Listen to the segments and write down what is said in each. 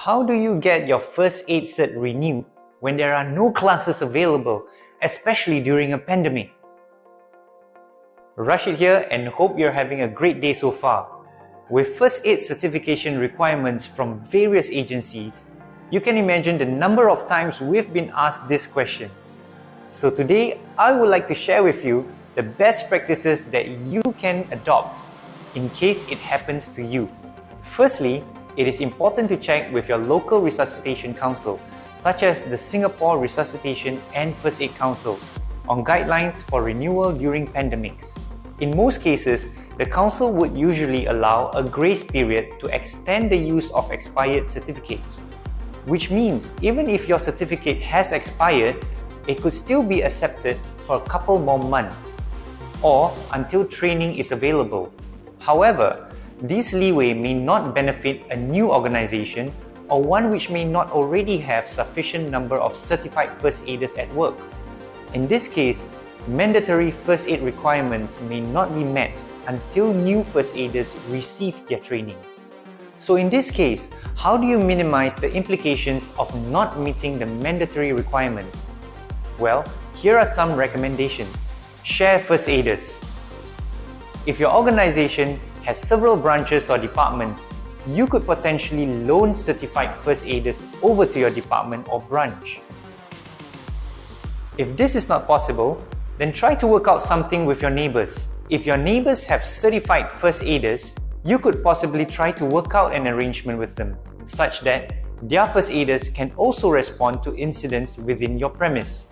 How do you get your first aid cert renewed when there are no classes available, especially during a pandemic? Rashid here and hope you're having a great day so far. With first aid certification requirements from various agencies, you can imagine the number of times we've been asked this question. So today, I would like to share with you the best practices that you can adopt in case it happens to you. Firstly, it is important to check with your local resuscitation council, such as the Singapore Resuscitation and First Aid Council, on guidelines for renewal during pandemics. In most cases, the council would usually allow a grace period to extend the use of expired certificates, which means even if your certificate has expired, it could still be accepted for a couple more months, or until training is available. However, this leeway may not benefit a new organization or one which may not already have sufficient number of certified first aiders at work. In this case, mandatory first aid requirements may not be met until new first aiders receive their training. So in this case, how do you minimize the implications of not meeting the mandatory requirements? Well, here are some recommendations. Share first aiders. If your organization has several branches or departments, you could potentially loan certified first aiders over to your department or branch. If this is not possible, then try to work out something with your neighbors. If your neighbors have certified first aiders, you could possibly try to work out an arrangement with them, such that their first aiders can also respond to incidents within your premise.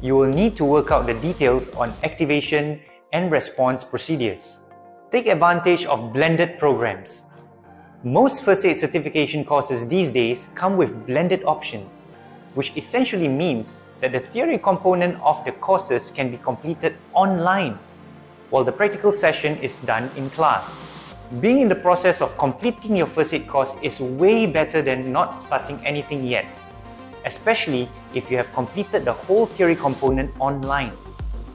You will need to work out the details on activation and response procedures. Take advantage of blended programs. Most first aid certification courses these days come with blended options, which essentially means that the theory component of the courses can be completed online, while the practical session is done in class. Being in the process of completing your first aid course is way better than not starting anything yet, especially if you have completed the whole theory component online.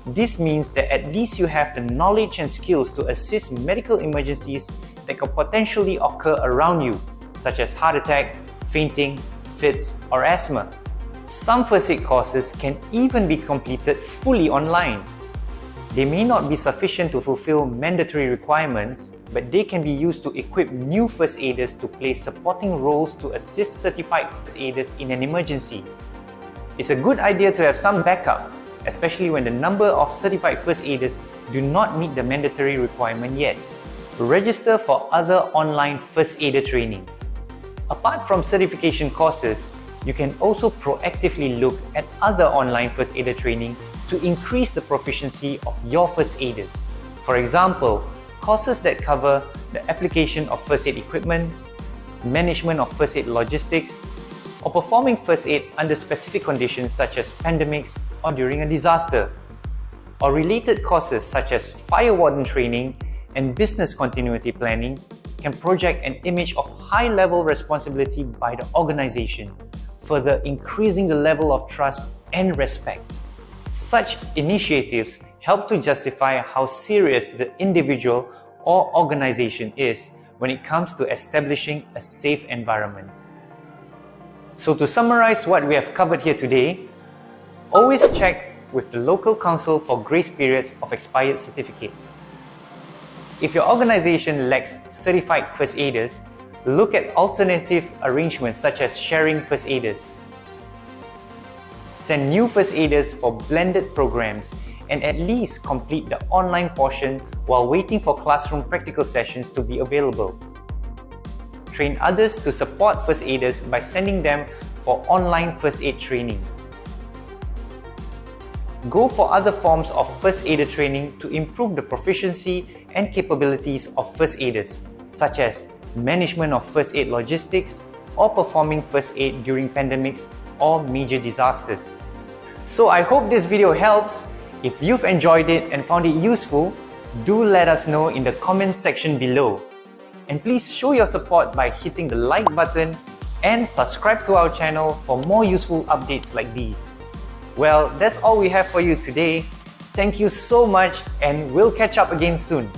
This means that at least you have the knowledge and skills to assist medical emergencies that could potentially occur around you, such as heart attack, fainting, fits, or asthma. Some first aid courses can even be completed fully online. They may not be sufficient to fulfill mandatory requirements, but they can be used to equip new first aiders to play supporting roles to assist certified first aiders in an emergency. It's a good idea to have some backup, especially when the number of certified first aiders do not meet the mandatory requirement yet. Register for other online first aider training. Apart from certification courses, you can also proactively look at other online first aider training to increase the proficiency of your first aiders. For example, courses that cover the application of first aid equipment, management of first aid logistics, or performing first aid under specific conditions such as pandemics or during a disaster, or related courses such as fire warden training and business continuity planning can project an image of high-level responsibility by the organization, further increasing the level of trust and respect. Such initiatives help to justify how serious the individual or organization is when it comes to establishing a safe environment. So to summarize what we have covered here today, always check with the local council for grace periods of expired certificates. If your organization lacks certified first aiders, look at alternative arrangements such as sharing first aiders. Send new first aiders for blended programs and at least complete the online portion while waiting for classroom practical sessions to be available. Train others to support first aiders by sending them for online first aid training. Go for other forms of first aider training to improve the proficiency and capabilities of first aiders, such as management of first aid logistics or performing first aid during pandemics or major disasters. So I hope this video helps. If you've enjoyed it and found it useful, do let us know in the comments section below. And please show your support by hitting the like button and subscribe to our channel for more useful updates like these. Well, that's all we have for you today. Thank you so much and we'll catch up again soon.